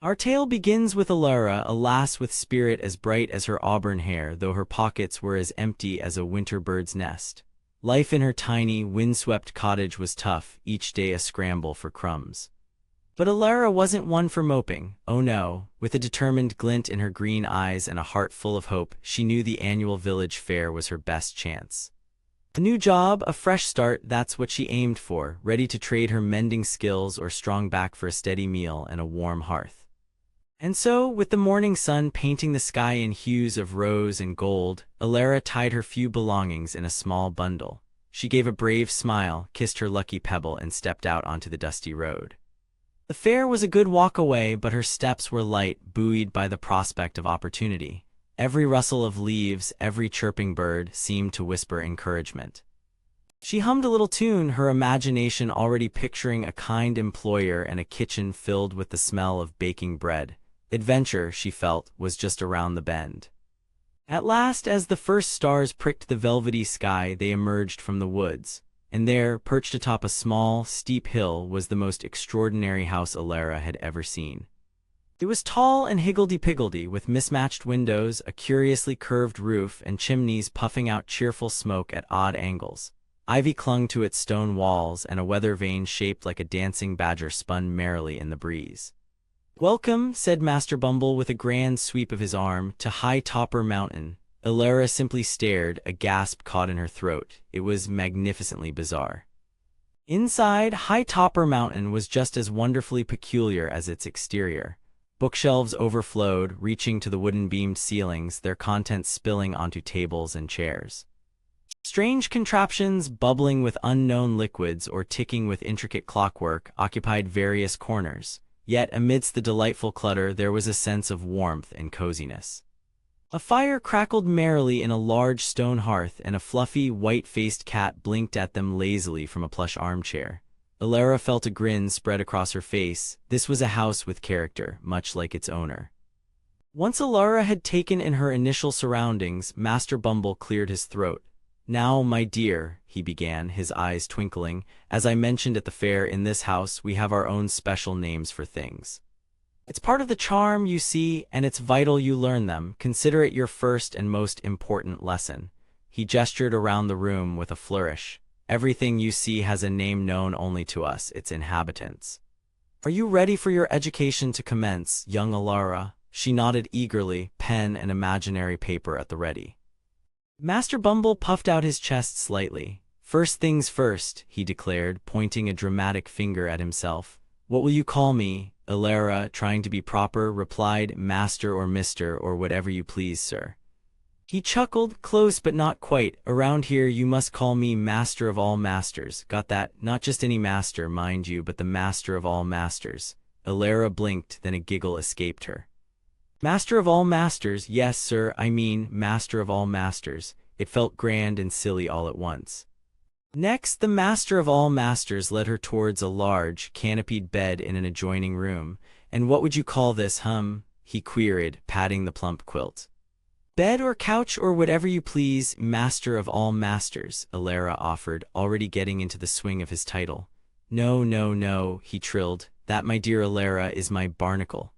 Our tale begins with Alara, a lass with spirit as bright as her auburn hair, though her pockets were as empty as a winter bird's nest. Life in her tiny, windswept cottage was tough, each day a scramble for crumbs. But Alara wasn't one for moping, oh no. With a determined glint in her green eyes and a heart full of hope, she knew the annual village fair was her best chance. A new job, a fresh start, that's what she aimed for, ready to trade her mending skills or strong back for a steady meal and a warm hearth. And so, with the morning sun painting the sky in hues of rose and gold, Alara tied her few belongings in a small bundle. She gave a brave smile, kissed her lucky pebble, and stepped out onto the dusty road. The fair was a good walk away, but her steps were light, buoyed by the prospect of opportunity. Every rustle of leaves, every chirping bird, seemed to whisper encouragement. She hummed a little tune, her imagination already picturing a kind employer and a kitchen filled with the smell of baking bread. Adventure, she felt, was just around the bend. At last, as the first stars pricked the velvety sky, they emerged from the woods. And there, perched atop a small, steep hill, was the most extraordinary house Alara had ever seen. It was tall and higgledy-piggledy, with mismatched windows, a curiously curved roof, and chimneys puffing out cheerful smoke at odd angles. Ivy clung to its stone walls, and a weather vane shaped like a dancing badger spun merrily in the breeze. "Welcome," said Master Bumble with a grand sweep of his arm, "to High Topper Mountain." Alara simply stared, a gasp caught in her throat. It was magnificently bizarre. Inside, High Topper Mountain was just as wonderfully peculiar as its exterior. Bookshelves overflowed, reaching to the wooden-beamed ceilings, their contents spilling onto tables and chairs. Strange contraptions, bubbling with unknown liquids or ticking with intricate clockwork, occupied various corners. Yet, amidst the delightful clutter, there was a sense of warmth and coziness. A fire crackled merrily in a large stone hearth, and a fluffy, white-faced cat blinked at them lazily from a plush armchair. Alara felt a grin spread across her face. This was a house with character, much like its owner. Once Alara had taken in her initial surroundings, Master Bumble cleared his throat. "Now, my dear," he began, his eyes twinkling, "as I mentioned at the fair, in this house we have our own special names for things. It's part of the charm, you see, and it's vital you learn them. Consider it your first and most important lesson." He gestured around the room with a flourish. "Everything you see has a name known only to us, its inhabitants. Are you ready for your education to commence, young Alara?" She nodded eagerly, pen and imaginary paper at the ready. Master Bumble puffed out his chest slightly. "First things first," he declared, pointing a dramatic finger at himself. "What will you call me?" Alara, trying to be proper, replied, "Master or Mister, or whatever you please, sir." He chuckled, "Close but not quite. Around here you must call me Master of all Masters. Got that? Not just any master, mind you, but the Master of all Masters." Alara blinked, then a giggle escaped her. "Master of all Masters, yes, sir, I mean, Master of all Masters." It felt grand and silly all at once. Next, the Master of all Masters led her towards a large, canopied bed in an adjoining room. "And what would you call this, he queried, patting the plump quilt. "Bed or couch or whatever you please, Master of all Masters," Alara offered, already getting into the swing of his title. "No, no, no," he trilled. "That, my dear Alara, is my barnacle."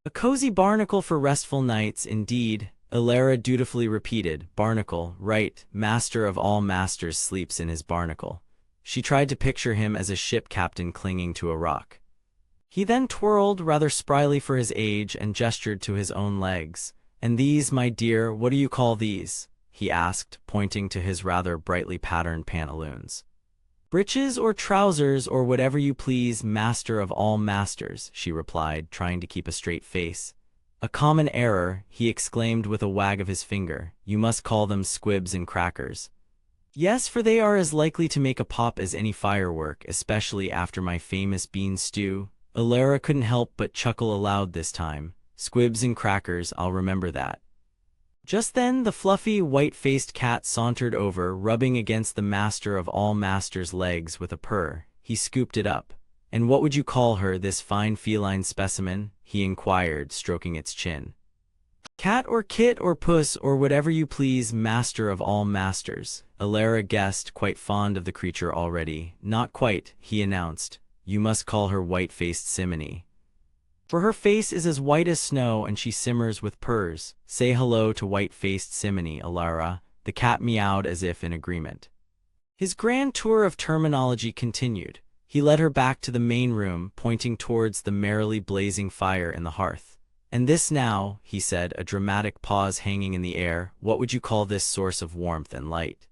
"A cozy barnacle for restful nights, indeed," Alara dutifully repeated. "Barnacle, right, Master of all Masters sleeps in his barnacle." She tried to picture him as a ship captain clinging to a rock. He then twirled, rather spryly for his age, and gestured to his own legs. "And these, my dear, what do you call these?" he asked, pointing to his rather brightly patterned pantaloons. "Breeches or trousers or whatever you please, Master of all Masters," she replied, trying to keep a straight face. "A common error," he exclaimed with a wag of his finger. "You must call them squibs and crackers." "Yes, for they are as likely to make a pop as any firework, especially after my famous bean stew." Alara couldn't help but chuckle aloud this time. "Squibs and crackers, I'll remember that." Just then, the fluffy, white-faced cat sauntered over, rubbing against the Master of all Masters' legs with a purr. He scooped it up. "And what would you call her, this fine feline specimen?" he inquired, stroking its chin. "Cat or kit or puss or whatever you please, Master of all Masters." Alara guessed, quite fond of the creature already. "Not quite," he announced. "You must call her white-faced Simony." For her face is as white as snow and she simmers with purrs. Say hello to white-faced Simony, Alara. The cat meowed as if in agreement. His grand tour of terminology continued. He led her back to the main room, pointing towards the merrily blazing fire in the hearth. And this now, he said, a dramatic pause hanging in the air, what would you call this source of warmth and light?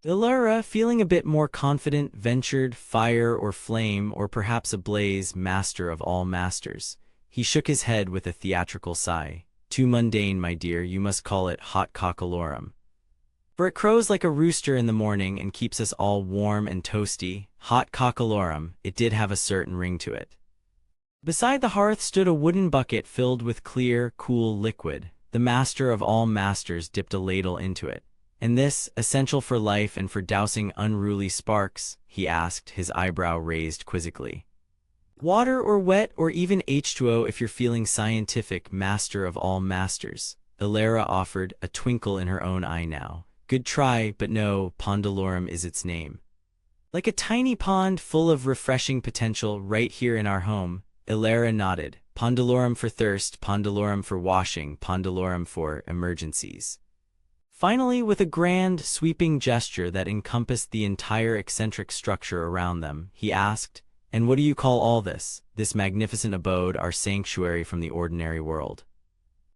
Alara, feeling a bit more confident, ventured, fire or flame or perhaps a blaze, master of all masters. He shook his head with a theatrical sigh. Too mundane, my dear, you must call it hot cockalorum. For it crows like a rooster in the morning and keeps us all warm and toasty. Hot cockalorum, it did have a certain ring to it. Beside the hearth stood a wooden bucket filled with clear, cool liquid. The master of all masters dipped a ladle into it. And this, essential for life and for dousing unruly sparks, he asked, his eyebrow raised quizzically. Water or wet or even H2O if you're feeling scientific, master of all masters. Alara offered, a twinkle in her own eye now. Good try, but no, Pondalorum is its name. Like a tiny pond full of refreshing potential right here in our home, Alara nodded. Pondalorum for thirst, Pondalorum for washing, Pondalorum for emergencies. Finally, with a grand, sweeping gesture that encompassed the entire eccentric structure around them, he asked, and what do you call all this magnificent abode, our sanctuary from the ordinary world?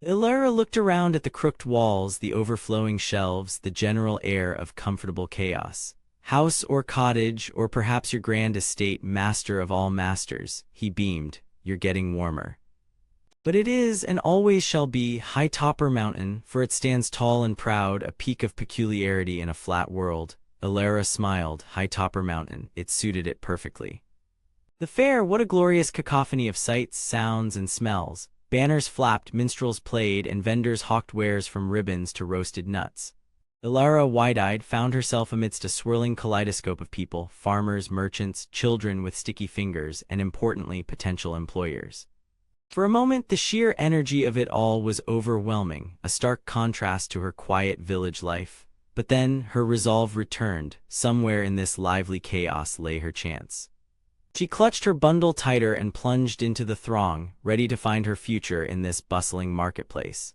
Alara looked around at the crooked walls, the overflowing shelves, the general air of comfortable chaos. House or cottage, or perhaps your grand estate, master of all masters, he beamed, you're getting warmer. But it is, and always shall be, High Topper Mountain, for it stands tall and proud, a peak of peculiarity in a flat world. Alara smiled. High Topper Mountain, it suited it perfectly. The fair, what a glorious cacophony of sights, sounds, and smells. Banners flapped, minstrels played, and vendors hawked wares from ribbons to roasted nuts. Alara, wide-eyed, found herself amidst a swirling kaleidoscope of people, farmers, merchants, children with sticky fingers, and importantly, potential employers. For a moment, the sheer energy of it all was overwhelming, a stark contrast to her quiet village life. But then, her resolve returned. Somewhere in this lively chaos lay her chance. She clutched her bundle tighter and plunged into the throng, ready to find her future in this bustling marketplace.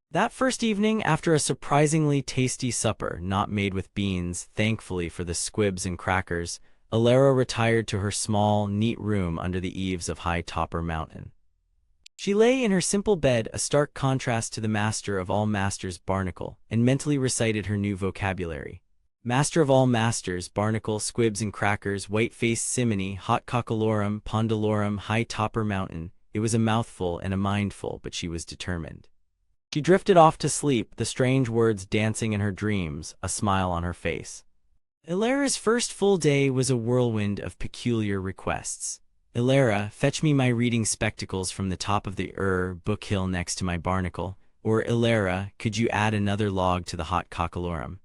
That first evening, after a surprisingly tasty supper, not made with beans, thankfully for the squibs and crackers, Alara retired to her small, neat room under the eaves of High Topper Mountain. She lay in her simple bed, a stark contrast to the master of all masters, Barnacle, and mentally recited her new vocabulary. Master of all masters, Barnacle, squibs and crackers, white-faced Simony, hot cockalorum, Pondalorum, High Topper Mountain. It was a mouthful and a mindful, but she was determined. She drifted off to sleep, the strange words dancing in her dreams, a smile on her face. Alara's first full day was a whirlwind of peculiar requests. Alara, fetch me my reading spectacles from the top of the book hill next to my barnacle. Or Alara, could you add another log to the hot cockalorum?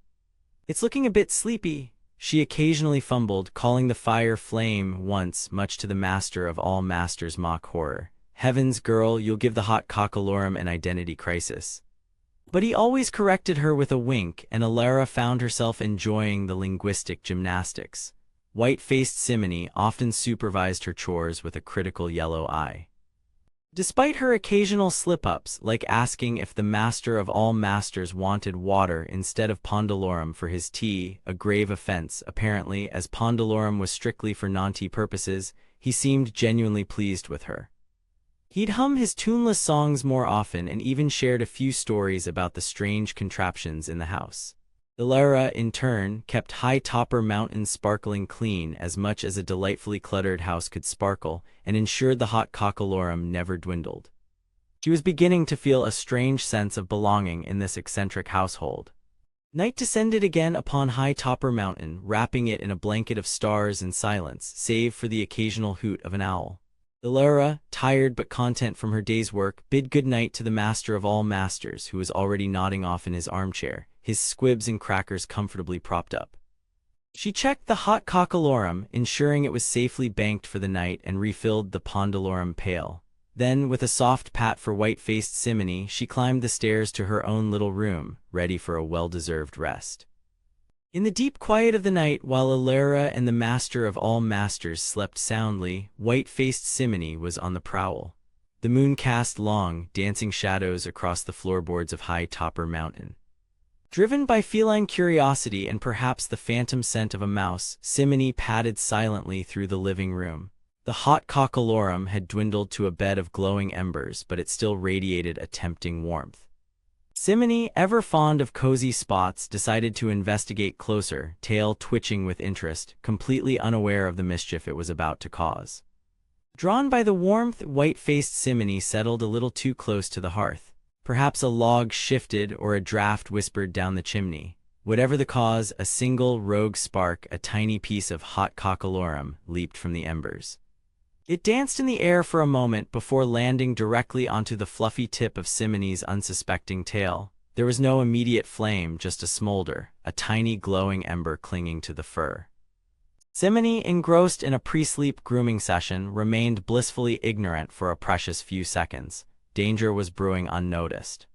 It's looking a bit sleepy. She occasionally fumbled, calling the fire flame once, much to the master of all masters' mock horror. Heavens, girl, you'll give the hot cockalorum an identity crisis. But he always corrected her with a wink, and Alara found herself enjoying the linguistic gymnastics. White-faced Simony often supervised her chores with a critical yellow eye. Despite her occasional slip-ups, like asking if the master of all masters wanted water instead of Pondalorum for his tea, a grave offense, apparently, as Pondalorum was strictly for non-tea purposes, he seemed genuinely pleased with her. He'd hum his tuneless songs more often and even shared a few stories about the strange contraptions in the house. Alara, in turn, kept High Topper Mountain sparkling clean as much as a delightfully cluttered house could sparkle, and ensured the hot cockalorum never dwindled. She was beginning to feel a strange sense of belonging in this eccentric household. Night descended again upon High Topper Mountain, wrapping it in a blanket of stars and silence, save for the occasional hoot of an owl. Alara, tired but content from her day's work, bid good night to the master of all masters, who was already nodding off in his armchair, his squibs and crackers comfortably propped up. She checked the hot cockalorum, ensuring it was safely banked for the night, and refilled the Pondalorum pail. Then, with a soft pat for white-faced Simony, she climbed the stairs to her own little room, ready for a well-deserved rest. In the deep quiet of the night, while Alara and the master of all masters slept soundly, white-faced Simony was on the prowl. The moon cast long, dancing shadows across the floorboards of High Topper Mountain. Driven by feline curiosity and perhaps the phantom scent of a mouse, Simony padded silently through the living room. The hot cockalorum had dwindled to a bed of glowing embers, but it still radiated a tempting warmth. Simony, ever fond of cozy spots, decided to investigate closer, tail twitching with interest, completely unaware of the mischief it was about to cause. Drawn by the warmth, white-faced Simony settled a little too close to the hearth. Perhaps a log shifted or a draft whispered down the chimney. Whatever the cause, a single rogue spark, a tiny piece of hot cockalorum, leaped from the embers. It danced in the air for a moment before landing directly onto the fluffy tip of Simony's unsuspecting tail. There was no immediate flame, just a smolder, a tiny glowing ember clinging to the fur. Simony, engrossed in a pre-sleep grooming session, remained blissfully ignorant for a precious few seconds. Danger was brewing unnoticed.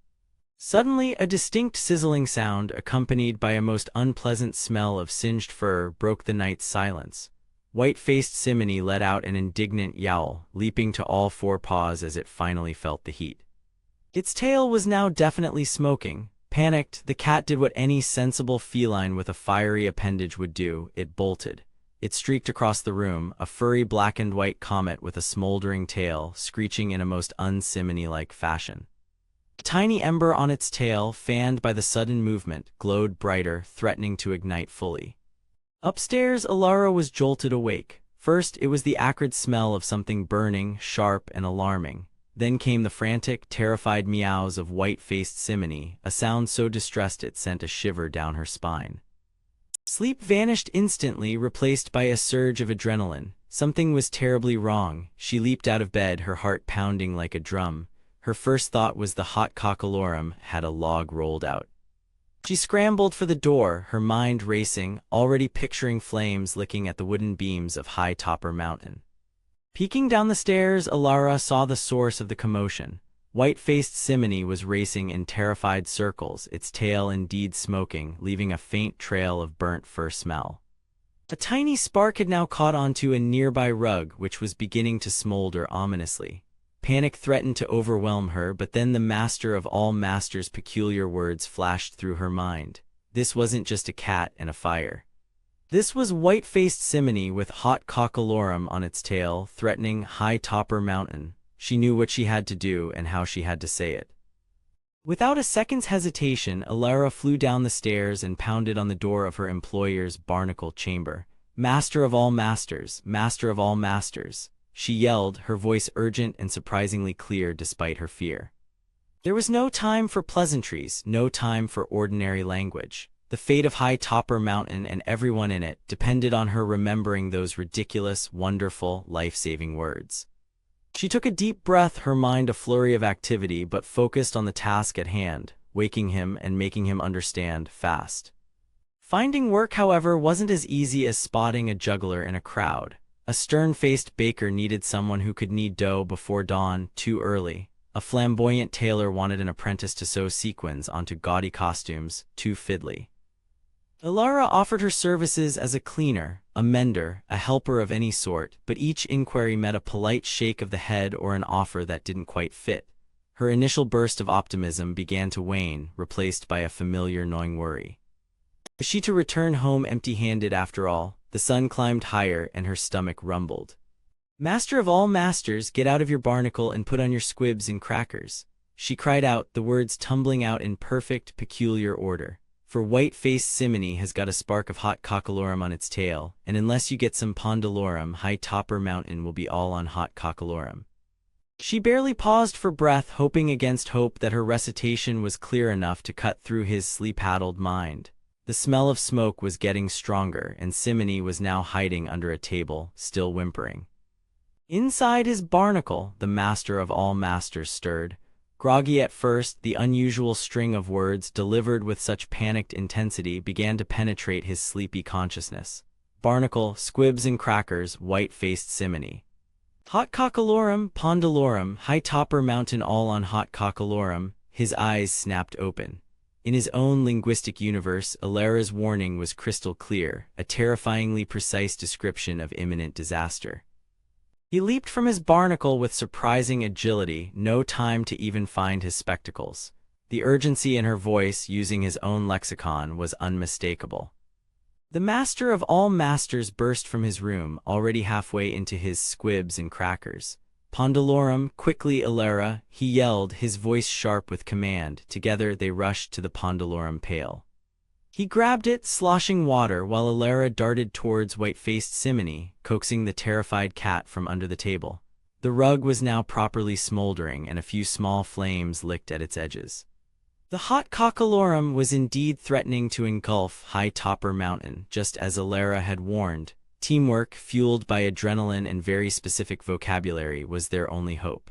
Suddenly, a distinct sizzling sound, accompanied by a most unpleasant smell of singed fur, broke the night's silence. White-faced Simony let out an indignant yowl, leaping to all four paws as it finally felt the heat. Its tail was now definitely smoking. Panicked, the cat did what any sensible feline with a fiery appendage would do. It bolted. It streaked across the room, a furry black-and-white comet with a smoldering tail, screeching in a most un-Simony-like fashion. A tiny ember on its tail, fanned by the sudden movement, glowed brighter, threatening to ignite fully. Upstairs, Alara was jolted awake. First, it was the acrid smell of something burning, sharp and alarming. Then came the frantic, terrified meows of white-faced Simony, a sound so distressed it sent a shiver down her spine. Sleep vanished instantly, replaced by a surge of adrenaline. Something was terribly wrong. She leaped out of bed, her heart pounding like a drum. Her first thought was the hot cockalorum had a log rolled out. She scrambled for the door, her mind racing, already picturing flames licking at the wooden beams of High Topper Mountain. Peeking down the stairs, Alara saw the source of the commotion. White-faced Simony was racing in terrified circles, its tail indeed smoking, leaving a faint trail of burnt fur smell. A tiny spark had now caught onto a nearby rug, which was beginning to smolder ominously. Panic threatened to overwhelm her, but then the master of all masters' peculiar words flashed through her mind. This wasn't just a cat and a fire. This was white-faced Simony with hot cockalorum on its tail, threatening High Topper Mountain. She knew what she had to do and how she had to say it. Without a second's hesitation, Alara flew down the stairs and pounded on the door of her employer's barnacle chamber. "Master of all masters, master of all masters," she yelled, her voice urgent and surprisingly clear despite her fear. There was no time for pleasantries, no time for ordinary language. The fate of High Topper Mountain and everyone in it depended on her remembering those ridiculous, wonderful, life-saving words. She took a deep breath, her mind a flurry of activity, but focused on the task at hand, waking him and making him understand fast. Finding work, however, wasn't as easy as spotting a juggler in a crowd. A stern-faced baker needed someone who could knead dough before dawn, too early. A flamboyant tailor wanted an apprentice to sew sequins onto gaudy costumes, too fiddly. Alara offered her services as a cleaner, a mender, a helper of any sort, but each inquiry met a polite shake of the head or an offer that didn't quite fit. Her initial burst of optimism began to wane, replaced by a familiar gnawing worry. Was she to return home empty-handed after all? The sun climbed higher and her stomach rumbled. "Master of all masters, get out of your barnacle and put on your squibs and crackers," she cried out, the words tumbling out in perfect, peculiar order. For white-faced Simony has got a spark of hot cockalorum on its tail, and unless you get some pondalorum, High Topper Mountain will be all on hot cockalorum. She barely paused for breath, hoping against hope that her recitation was clear enough to cut through his sleep-addled mind. The smell of smoke was getting stronger, and Simony was now hiding under a table, still whimpering. Inside his barnacle, the master of all masters stirred. Groggy at first, the unusual string of words delivered with such panicked intensity began to penetrate his sleepy consciousness. Barnacle, squibs and crackers, white-faced Simony. Hot cockalorum, pondalorum, High Topper Mountain all on hot cockalorum. His eyes snapped open. In his own linguistic universe, Alara's warning was crystal clear, a terrifyingly precise description of imminent disaster. He leaped from his barnacle with surprising agility, no time to even find his spectacles. The urgency in her voice, using his own lexicon, was unmistakable. The master of all masters burst from his room, already halfway into his squibs and crackers. "Pondalorum, quickly, Elara," he yelled, his voice sharp with command. Together they rushed to the Pondalorum pail. He grabbed it, sloshing water, while Elara darted towards white-faced Simony, coaxing the terrified cat from under the table. The rug was now properly smoldering, and a few small flames licked at its edges. The hot cockalorum was indeed threatening to engulf High Topper Mountain, just as Elara had warned. Teamwork, fueled by adrenaline and very specific vocabulary, was their only hope.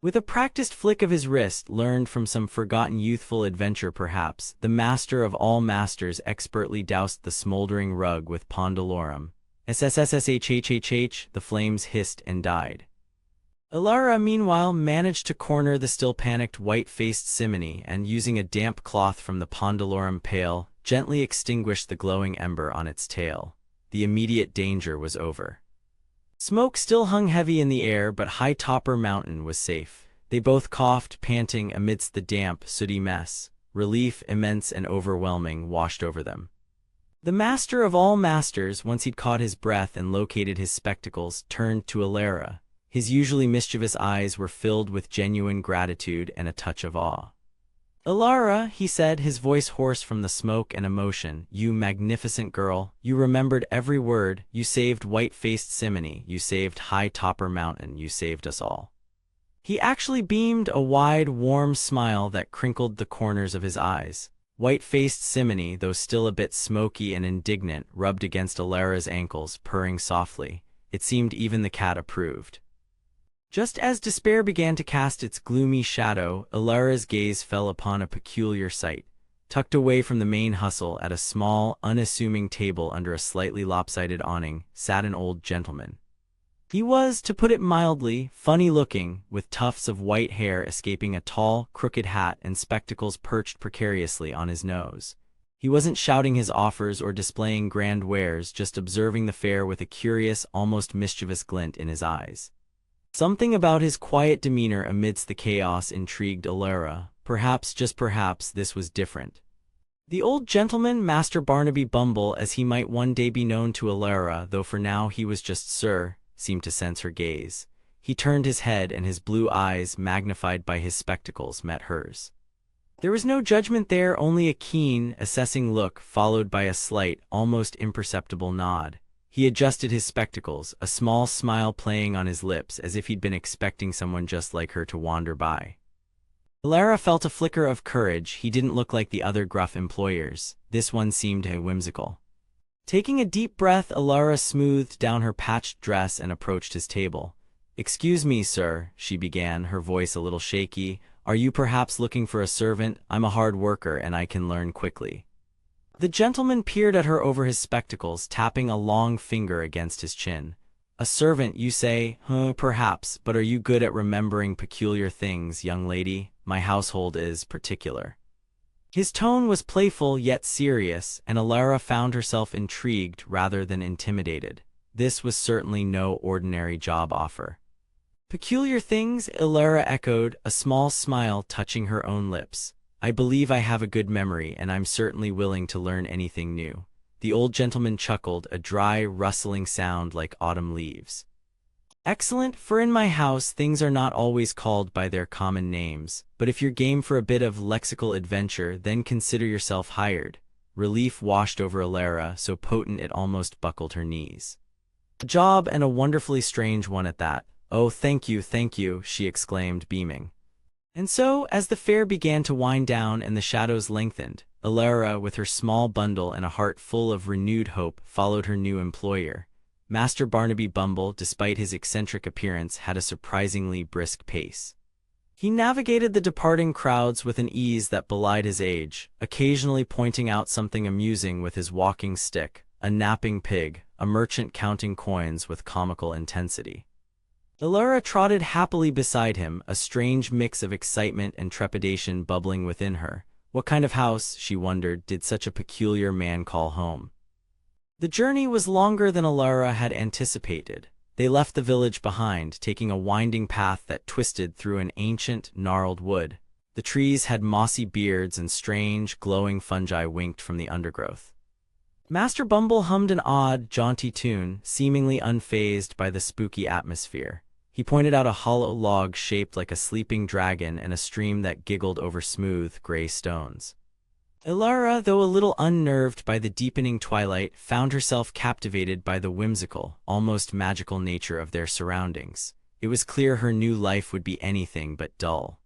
With a practiced flick of his wrist, learned from some forgotten youthful adventure perhaps, the master of all masters expertly doused the smoldering rug with Pondalorum. SSSSHHHH, the flames hissed and died. Elara, meanwhile, managed to corner the still panicked white-faced Simony and, using a damp cloth from the Pondalorum pail, gently extinguished the glowing ember on its tail. The immediate danger was over. Smoke still hung heavy in the air, but High Topper Mountain was safe. They both coughed, panting amidst the damp, sooty mess. Relief, immense and overwhelming, washed over them. The master of all masters, once he'd caught his breath and located his spectacles, turned to Elara. His usually mischievous eyes were filled with genuine gratitude and a touch of awe. "Elara," he said, his voice hoarse from the smoke and emotion, "you magnificent girl, you remembered every word, you saved white-faced Simony, you saved High Topper Mountain, you saved us all." He actually beamed, a wide, warm smile that crinkled the corners of his eyes. White-faced Simony, though still a bit smoky and indignant, rubbed against Elara's ankles, purring softly. It seemed even the cat approved. Just as despair began to cast its gloomy shadow, Elara's gaze fell upon a peculiar sight. Tucked away from the main hustle, at a small, unassuming table under a slightly lopsided awning, sat an old gentleman. He was, to put it mildly, funny-looking, with tufts of white hair escaping a tall, crooked hat and spectacles perched precariously on his nose. He wasn't shouting his offers or displaying grand wares, just observing the fare with a curious, almost mischievous glint in his eyes. Something about his quiet demeanor amidst the chaos intrigued Elara. Perhaps, just perhaps, this was different. The old gentleman, Master Barnaby Bumble, as he might one day be known to Elara, though for now he was just Sir, seemed to sense her gaze. He turned his head, and his blue eyes, magnified by his spectacles, met hers. There was no judgment there, only a keen, assessing look, followed by a slight, almost imperceptible nod. He adjusted his spectacles, a small smile playing on his lips, as if he'd been expecting someone just like her to wander by. Elara felt a flicker of courage. He didn't look like the other gruff employers. This one seemed whimsical. Taking a deep breath, Elara smoothed down her patched dress and approached his table. "Excuse me, sir," she began, her voice a little shaky. "Are you perhaps looking for a servant? I'm a hard worker and I can learn quickly." The gentleman peered at her over his spectacles, tapping a long finger against his chin. "A servant, you say? Perhaps, but are you good at remembering peculiar things, young lady? My household is particular." His tone was playful yet serious, and Elara found herself intrigued rather than intimidated. This was certainly no ordinary job offer. "Peculiar things?" Elara echoed, a small smile touching her own lips. "I believe I have a good memory, and I'm certainly willing to learn anything new." The old gentleman chuckled, a dry, rustling sound like autumn leaves. "Excellent, for in my house things are not always called by their common names, but if you're game for a bit of lexical adventure, then consider yourself hired." Relief washed over Elara, so potent it almost buckled her knees. "A job, and a wonderfully strange one at that." "Oh, thank you," she exclaimed, beaming. And so, as the fair began to wind down and the shadows lengthened, Elara, with her small bundle and a heart full of renewed hope, followed her new employer. Master Barnaby Bumble, despite his eccentric appearance, had a surprisingly brisk pace. He navigated the departing crowds with an ease that belied his age, occasionally pointing out something amusing with his walking stick, a napping pig, a merchant counting coins with comical intensity. Elara trotted happily beside him, a strange mix of excitement and trepidation bubbling within her. What kind of house, she wondered, did such a peculiar man call home? The journey was longer than Elara had anticipated. They left the village behind, taking a winding path that twisted through an ancient, gnarled wood. The trees had mossy beards and strange, glowing fungi winked from the undergrowth. Master Bumble hummed an odd, jaunty tune, seemingly unfazed by the spooky atmosphere. He pointed out a hollow log shaped like a sleeping dragon and a stream that giggled over smooth, gray stones. Ilara, though a little unnerved by the deepening twilight, found herself captivated by the whimsical, almost magical nature of their surroundings. It was clear her new life would be anything but dull.